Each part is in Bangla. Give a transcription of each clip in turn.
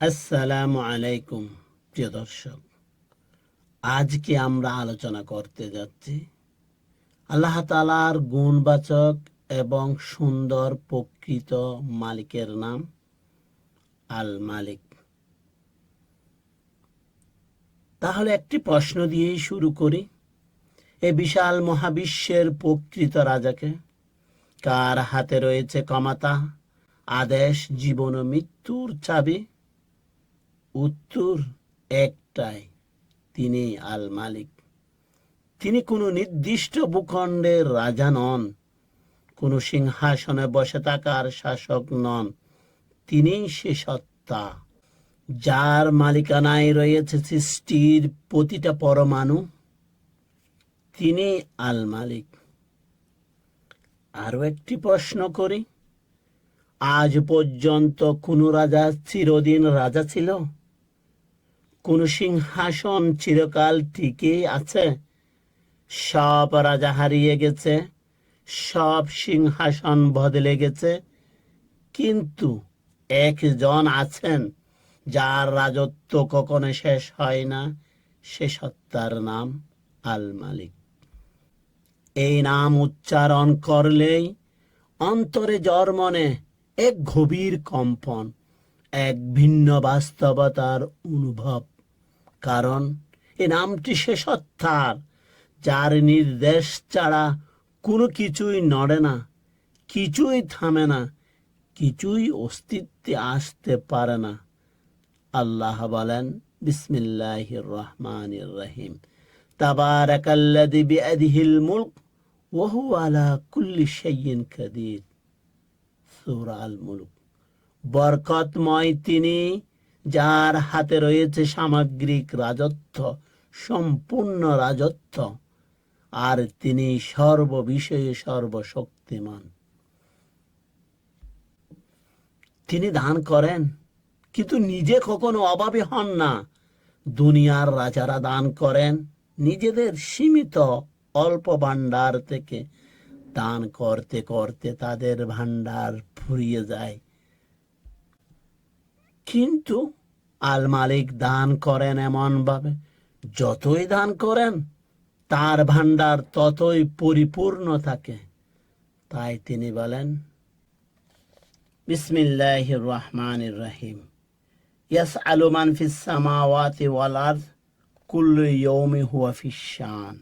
আসসালামু আলাইকুম প্রিয় দর্শক, আজকে আমরা আলোচনা করতে যাচ্ছি আল্লাহ তাআলার গুণবাচক এবং সুন্দর প্রকৃত মালিকের নাম আল মালিক। তাহলে একটি প্রশ্ন দিয়েই শুরু করি। এ বিশাল মহাবিশ্বের প্রকৃত রাজাকে, কার হাতে রয়েছে ক্ষমতা, আদেশ, জীবন ও মৃত্যুর চাবি? উত্তর একটাই, তিনি আল মালিক। তিনি কোনো নির্দিষ্ট ভূখণ্ডের রাজা নন, কোনো সিংহাসনে বসে থাকার শাসক নন। তিনি সে সত্তা যার মালিকানায় রয়েছে সৃষ্টির প্রতিটা পরমাণু। তিনি আল মালিক। আরো একটি প্রশ্ন করি, আজ পর্যন্ত কোনো রাজা চিরদিন রাজা ছিল? কোন সিংহাসন চিরকাল টিকেই আছে? সব রাজা হারিয়ে গেছে, সব সিংহাসন বদলে গেছে, কিন্তু একজন আছেন যার রাজত্ব কখনো শেষ হয় না। সে সত্তার নাম আল মালিক। এই নাম উচ্চারণ করলেই অন্তরে জন্মনে এক গভীর কম্পন, এক ভিন্ন বাস্তবতার অনুভব। কারণ এই নামটি সে সত্তার যার নির্দেশ ছাড়া কোনো কিছুই নড়ে না, কিছুই থামে না, কিছুই অস্তিত্বে আসতে পারে না। আল্লাহ বলেন, বিসমিল্লাহির রহমানির রহিম, তাবারাকাল্লাযী বিয়াদিহিল মুলক ওয়া হুয়া আলা কুল্লি শাইইন কাদির। সূরা আল মুলক। বরকতময় তিনি, যার হাতে রয়েছে সামগ্রিক রাজত্ব, সম্পূর্ণ রাজত্ব, আর তিনি সর্ববিষয়ে সর্বশক্তিমান। তিনি দান করেন, কিন্তু নিজে কখনো অভাবী হন না। দুনিয়ার রাজারা দান করেন নিজেদের সীমিত অল্প ভাণ্ডার থেকে। দান করতে করতে তাদের ভাণ্ডার ফুরিয়ে যায়, কিন্তু আল মালিক দান করেন এমন ভাবে, যতই দান করেন তার ভাণ্ডার ততই পরিপূর্ণ থাকে। তাই তিনি বলেন, বিসমিল্লাহির রহমানির রহিম, ইয়াসআলু মান ফিস সামাওয়াতি ওয়াল আরদ কুল্লু ইয়াউমি হুয়া ফিশ শান।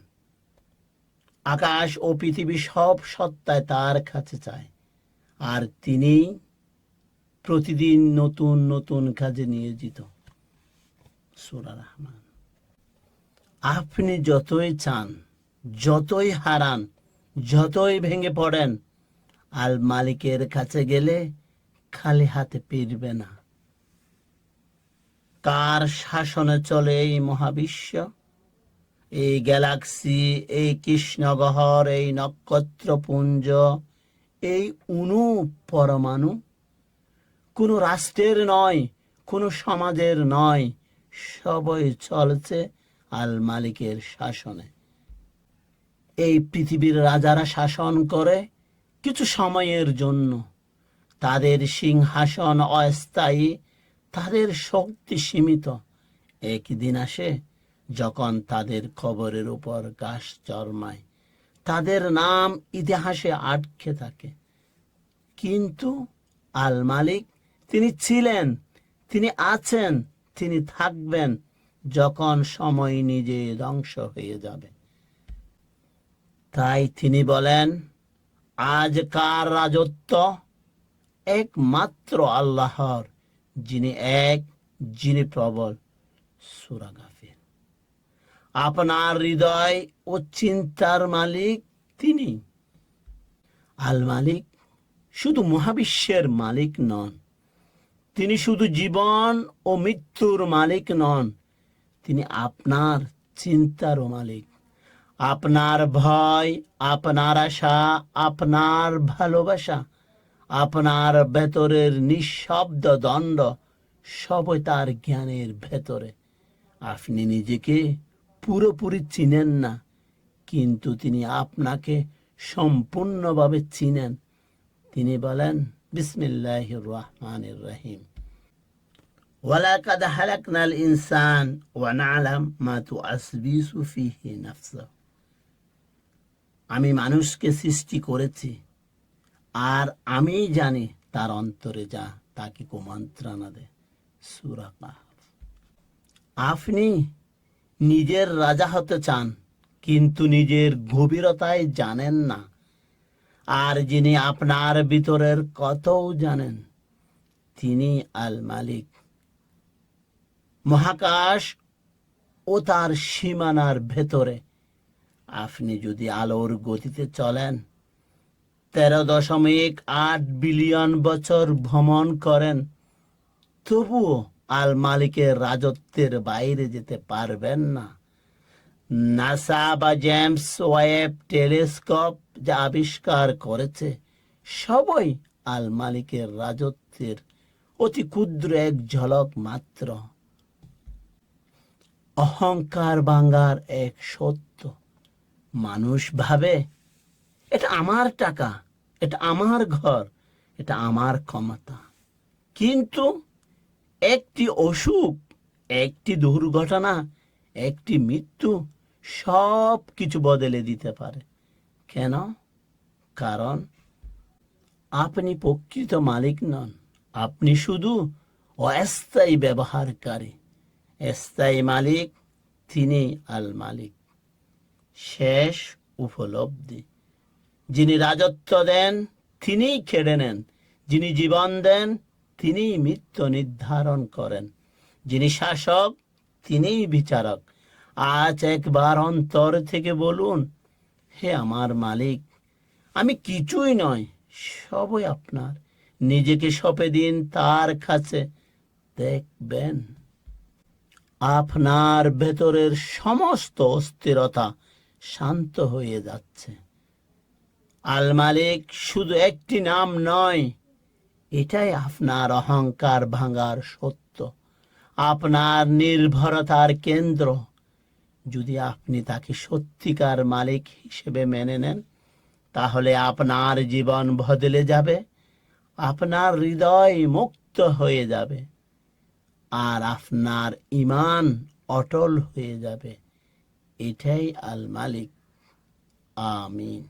আকাশ ও পৃথিবী সব সত্তায় তার কাছে চায়, আর তিনি প্রতিদিন নতুন নতুন কাজে নিয়োজিত। সূরা রহমান। আপনি যতই চান, যতই হারান, যতই ভেঙে পড়েন, আল মালিকের কাছে গেলে খালি হাতে ফিরবে না। কার শাসনে চলে এই মহাবিশ্ব, এই গ্যালাক্সি, এই কৃষ্ণগহ্বর, এই নক্ষত্রপুঞ্জ, এই অণু পরমাণু? কোনো রাষ্ট্রের নয়, কোনো সমাজের নয়, সবই চলছে আল মালিকের শাসনে। এই পৃথিবীর রাজারা শাসন করে কিছু সময়ের জন্য। তাদের সিংহাসন অস্থায়ী, তাদের শক্তি সীমিত। একদিন আসে যখন তাদের কবরের উপর ঘাস জন্মায়, তাদের নাম ইতিহাসে আটকে থাকে। কিন্তু আল মালিক, তিনি ছিলেন, তিনি আছেন, তিনি থাকবেন যখন সময় নিজে ধ্বংস হয়ে যাবে। তাই তিনি বলেন, আজ কার রাজত্ব? একমাত্র আল্লাহর, যিনি এক, যিনি প্রবল। সূরা গাফির। আপনার হৃদয় ও চিন্তার মালিক তিনি। আল মালিক শুধু মহাবিশ্বের মালিক নন, তিনি শুধু জীবন ও মৃত্যুর মালিক নন, তিনি আপনার চিন্তারও মালিক। আপনার ভয়, আপনার আশা, আপনার ভালোবাসা, আপনার ভেতরের নিঃশব্দ দ্বন্দ্ব, সবই তার জ্ঞানের ভেতরে। আপনি নিজেকে পুরোপুরি চিনেন না, কিন্তু তিনি আপনাকে সম্পূর্ণভাবে চিনেন। তিনি বলেন, বিসমিল্লাহির রহমানির রহিম, ওয়ালাকাদ হালাকনাল ইনসান ওয়া না'লাম মা তুআসবিসু ফিহি নাফসুহু। আমি মানুষকে সৃষ্টি করেছি, আর আমি জানি তার অন্তরে যা তাকে কুমন্ত্রণা দেয়। সূরা কাহফ। আপনি নিজের রাজা হতে চান, কিন্তু নিজের গভীরতায় জানেন না। আর যিনি আপনার ভিতরের কথাও জানেন, তিনি আল মালিক। মহাকাশ ও তার সীমানার ভেতরে আপনি যদি আলোর গতিতে চলেন, 13.8 বিলিয়ন বছর ভ্রমণ করেন, তবুও আল মালিকের রাজত্বের বাইরে যেতে পারবেন না। নাসা বা জেমস ওয়েব টেলিস্কোপ যা আবিষ্কার করেছে, সবই আল মালিকের রাজত্বের অতি ক্ষুদ্র এক ঝলক মাত্র। অহংকার ভাঙার এক সত্য। মানুষ ভাবে, এটা আমার টাকা, এটা আমার ঘর, এটা আমার ক্ষমতা। কিন্তু একটি অসুখ, একটি দুর্ঘটনা, একটি মৃত্যু সব কিছু বদলে দিতে পারে। কেন? কারণ আপনি প্রকৃত মালিক নন, আপনি শুধু অস্থায়ী ব্যবহারকারী। স্থায়ী মালিক তিনি আল মালিক। শেষ উপলব্ধি। যিনি রাজত্ব দেন তিনিই কেড়ে নেন, যিনি জীবন দেন তিনিই মৃত্যু নির্ধারণ করেন, যিনি শাসক তিনিই বিচারক। আজ একবার অন্তর থেকে বলুন, হে আমার মালিক, আমি কিছুই নয়, সবই আপনার। নিজেকে সঁপে দিন তার কাছে, দেখবেন আপনার ভেতরের সমস্ত অস্থিরতা শান্ত হয়ে যাচ্ছে। আল মালিক শুধু একটি নাম নয়, এটাই আপনার অহংকার ভাঙার সত্য, আপনার নির্ভরতার কেন্দ্র। যদি আপনি তাকে সত্যিকার মালিক হিসেবে মেনে নেন, তাহলে আপনার জীবন বদলে যাবে, আপনার হৃদয় মুক্ত হয়ে যাবে, আর আপনার ঈমান অটল হয়ে যাবে। এটাই আল মালিক। আমিন।